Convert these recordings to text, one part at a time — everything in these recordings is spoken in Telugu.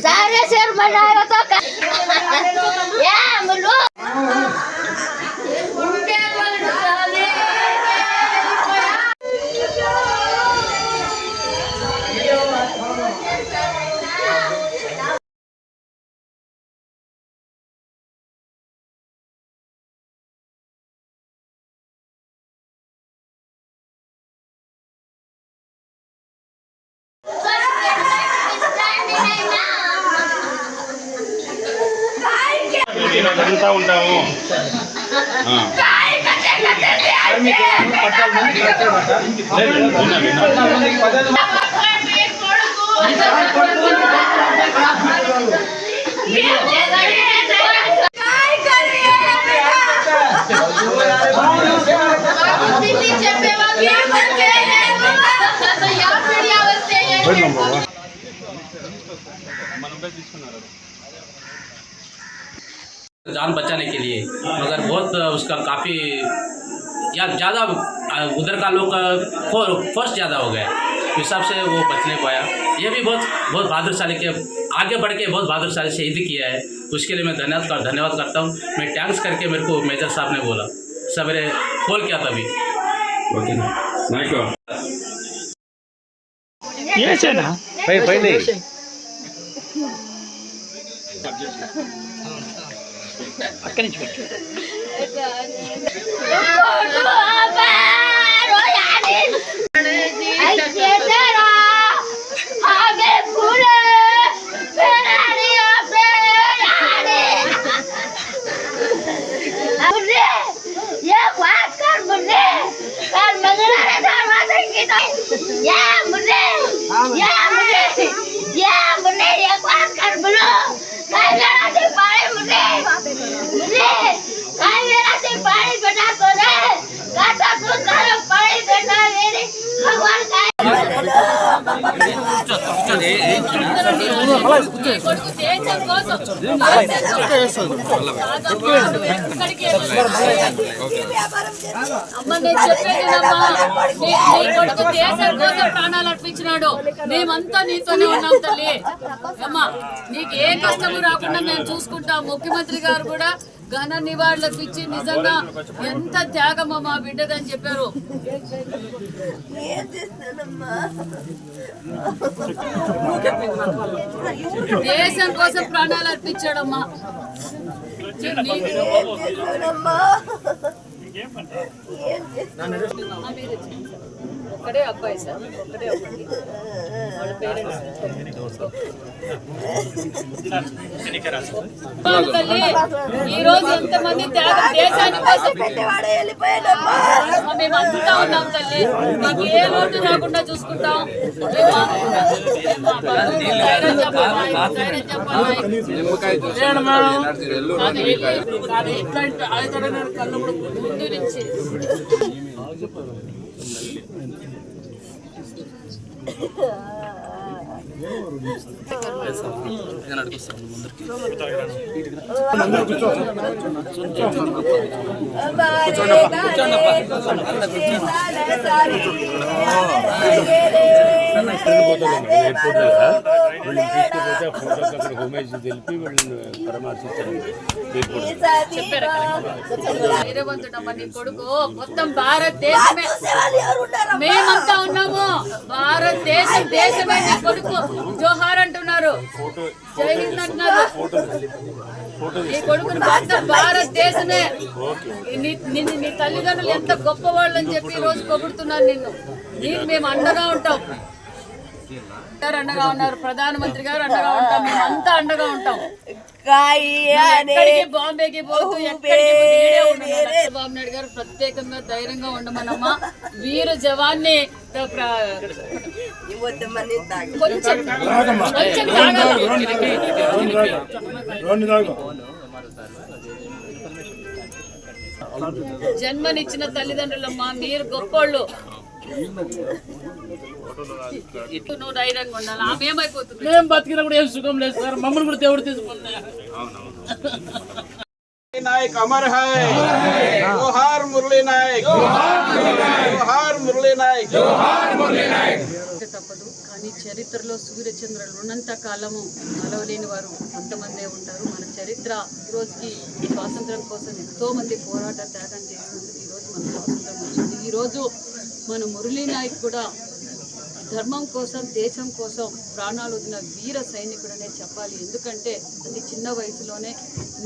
सारे शेर बनाया तो या बोलो చదువుతూ ఉంటాము. जान बचाने के लिए, मगर बहुत उसका काफ़ी या ज़्यादा उधर का लोग फोर्स ज़्यादा हो गया, इस हिसाब से वो बच नहीं पाया। ये भी बहुत बहादुरशाली के आगे बढ़ के बहुत बहादुरशाली शहीद किया है, उसके लिए मैं धन्यवाद करता हूँ। मैं टैंक्स करके मेरे को मेजर साहब ने बोला, सवेरे कॉल किया तभी। అక్కడి నుంచి పెట్టు ప్రాణాలు అర్పించినాడు. మేమంతా నీతోనే ఉన్నాం తల్లి. అమ్మా నీకు ఏ కష్టము రాకుండా మేము చూసుకుంటాం. ముఖ్యమంత్రి గారు కూడా ఘన నివాళులకు ఇచ్చి నిజంగా ఎంత త్యాగమో మా బిడ్డదని చెప్పారు. దేశం కోసం ప్రాణాలు అర్పించాడమ్మా. ఒక్కడే అబ్బాయి సార్, ఒక్కడే అబ్బాయి. వాళ్ళ పేరెంట్స్ ఈ రోజు ఎంతమంది త్యాగం దేశాని కోసం మేము అంతా ఉన్నాం తల్లి. నీకు ఏ లోటు రాకుండా చూసుకుంటాం. ముందు నుంచి ధైర్యవంతుడమ్మ నీ కొడుకు. మొత్తం భారతదేశమే మేమంతా ఉన్నాము. భారతదేశం దేశమే నీ కొడుకు. జోహార్ అంటున్నారు, జై హింద్ అంటున్నారు. నీ కొడుకుని మొత్తం భారతదేశమే. నీ తల్లిదండ్రులు ఎంత గొప్పవాళ్ళు అని చెప్పి ఈ రోజు పొగుడుతున్నారు నిన్ను. నీకు మేము అండగా ఉంటాం. అండగా ఉన్నారు, ప్రధానమంత్రి గారు అండగా ఉంటాం, మేమంతా అండగా ఉంటాం. బాంబేకి పోతూ చంద్రబాబు నాయుడు గారు ప్రత్యేకంగా ధైర్యంగా ఉండమనమ్మా. వీరు జవాన్ని కొంచెం జన్మనిచ్చిన తల్లిదండ్రులమ్మా, మీరు గొప్పోళ్ళు. నువ్వు ధైర్యంగా ఉండాలి. ఆమె ఏమైపోతుంది? మేము బతికినా కూడా ఏం సుఖం లేదు సార్, మమ్మల్ని కూడా దేవుడు తీసుకున్నా. नायक अमर है, जोहार मुरली नायक, जोहार मुरली नायक, जोहार मुरली नायक. తప్పదు, కానీ చరిత్రలో సూర్యచంద్రులు ఉన్నంత కాలము నలవలేని వారు కొంతమందే ఉంటారు. మన చరిత్ర ఈరోజుకి స్వాతంత్రం కోసం ఎంతో మంది పోరాట త్యాగం చేసినందుకు ఈరోజు మన స్వాతంత్రం వచ్చింది. ఈరోజు మన మురళీ నాయక్ కూడా ధర్మం కోసం, దేశం కోసం ప్రాణాలు వదిలిన వీర సైనికుడనే చెప్పాలి. ఎందుకంటే అతి చిన్న వయసులోనే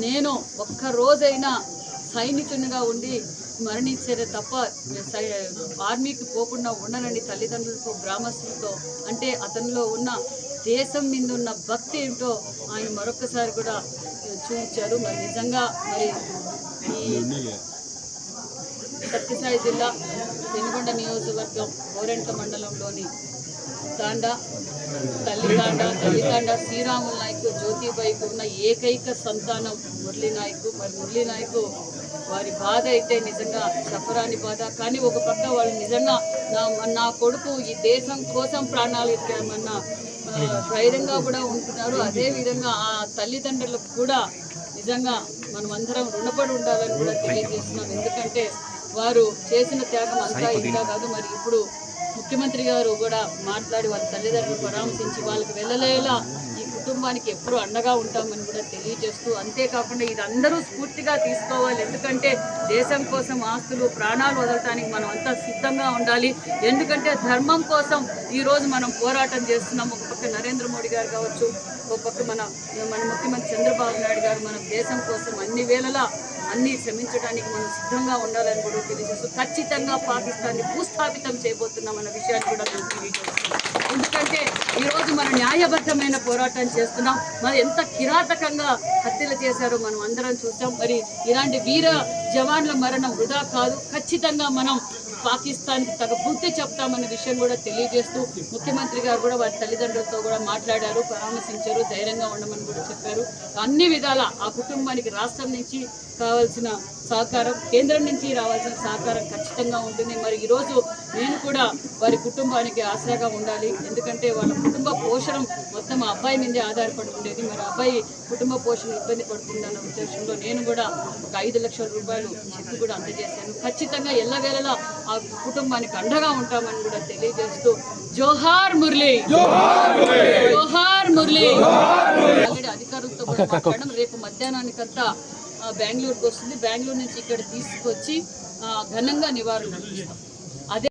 నేను ఒక్క రోజైనా సైనికునిగా ఉండి మరణించేదే తప్ప ఆర్మీకి పోకుండా ఉండనని తల్లిదండ్రులతో, గ్రామస్తులతో, అంటే అతనిలో ఉన్న దేశం మీద ఉన్న భక్తి ఏంటో ఆయన మరొకసారి కూడా చూపించారు. మరి నిజంగా మరి ఈ సత్యసాయి జిల్లా పెనుగొండ నియోజకవర్గం గోరెంట్ల మండలంలోని తల్లితాండ శ్రీరాములు నాయక్, జ్యోతిబాయికి ఉన్న ఏకైక సంతానం మురళీ నాయక్. మరి మురళీ నాయక్ వారి బాధ అయితే నిజంగా చెప్పరాని బాధ. కానీ ఒక పక్క వాళ్ళు నిజంగా నా కొడుకు ఈ దేశం కోసం ప్రాణాలు ఇచ్చామన్న ధైర్యంగా కూడా ఉంటున్నారు. అదేవిధంగా ఆ తల్లిదండ్రులకు కూడా నిజంగా మనం అందరం రుణపడి ఉండాలని కూడా తెలియజేస్తున్నాం. ఎందుకంటే వారు చేసిన త్యాగం అంతా ఇంకా కాదు. మరి ఇప్పుడు ముఖ్యమంత్రి గారు కూడా మాట్లాడి వాళ్ళ తల్లిదండ్రులు పరామర్శించి వాళ్ళకి వెళ్ళలేలా ఈ కుటుంబానికి ఎప్పుడూ అండగా ఉంటామని కూడా తెలియజేస్తూ, అంతేకాకుండా ఇది అందరూ స్ఫూర్తిగా తీసుకోవాలి. ఎందుకంటే దేశం కోసం ఆస్తులు, ప్రాణాలు వదలటానికి మనం అంతా సిద్ధంగా ఉండాలి. ఎందుకంటే ధర్మం కోసం ఈరోజు మనం పోరాటం చేస్తున్నాం. ఒక పక్క నరేంద్ర మోడీ గారు కావచ్చు, ఒక పక్క మన ముఖ్యమంత్రి చంద్రబాబు నాయుడు గారు మన దేశం కోసం అన్ని వేళలా అన్నీ శ్రమించడానికి మనం సిద్ధంగా ఉండాలని కూడా తెలియజేస్తూ, ఖచ్చితంగా పాకిస్తాన్ని భూస్థాపితం చేయబోతున్నామన్న విషయాన్ని కూడా నేను తెలియజేస్తున్నాం. ఎందుకంటే ఈరోజు మన న్యాయబద్ధమైన పోరాటం చేస్తున్నాం. మరి ఎంత కిరాతకంగా హత్యలు చేశారో మనం అందరం చూసాం. మరి ఇలాంటి వీర జవాన్ల మరణం వృధా కాదు. ఖచ్చితంగా మనం పాకిస్తాన్కి తగ్గ బుద్ధి చెప్తామన్న విషయం కూడా తెలియజేస్తూ, ముఖ్యమంత్రి గారు కూడా వారి తల్లిదండ్రులతో కూడా మాట్లాడారు, పరామర్శించారు, ధైర్యంగా ఉండమని కూడా చెప్పారు. అన్ని విధాల ఆ కుటుంబానికి రాష్ట్రం నుంచి కావాల్సిన సహకారం, కేంద్రం నుంచి రావాల్సిన సహకారం ఖచ్చితంగా ఉంటుంది. మరి ఈరోజు నేను కూడా వారి కుటుంబానికి ఆసరాగా ఉండాలి. ఎందుకంటే వాళ్ళ కుటుంబ పోషణ మొత్తం ఆ అబ్బాయి మీదే ఆధారపడి ఉండేది. మరి అబ్బాయి కుటుంబ పోషణ ఇబ్బంది పడుతుందన్న ఉద్దేశంలో నేను కూడా ఒక 5 లక్షల రూపాయలు చెక్కు కూడా అందజేశాను. ఖచ్చితంగా ఎల్లవేళలా ఆ కుటుంబానికి అండగా ఉంటామని కూడా తెలియజేస్తూ, జోహార్ మురళీ, జోహార్ మురళీ. ఆల్రెడీ అధికారులతో కూడా మాట్లాడడం, రేపు మధ్యాహ్నానికంతా బెంగళూరుకి వస్తుంది. బెంగళూరు నుంచి ఇక్కడ తీసుకొచ్చి ఘనంగా నివారణ అదే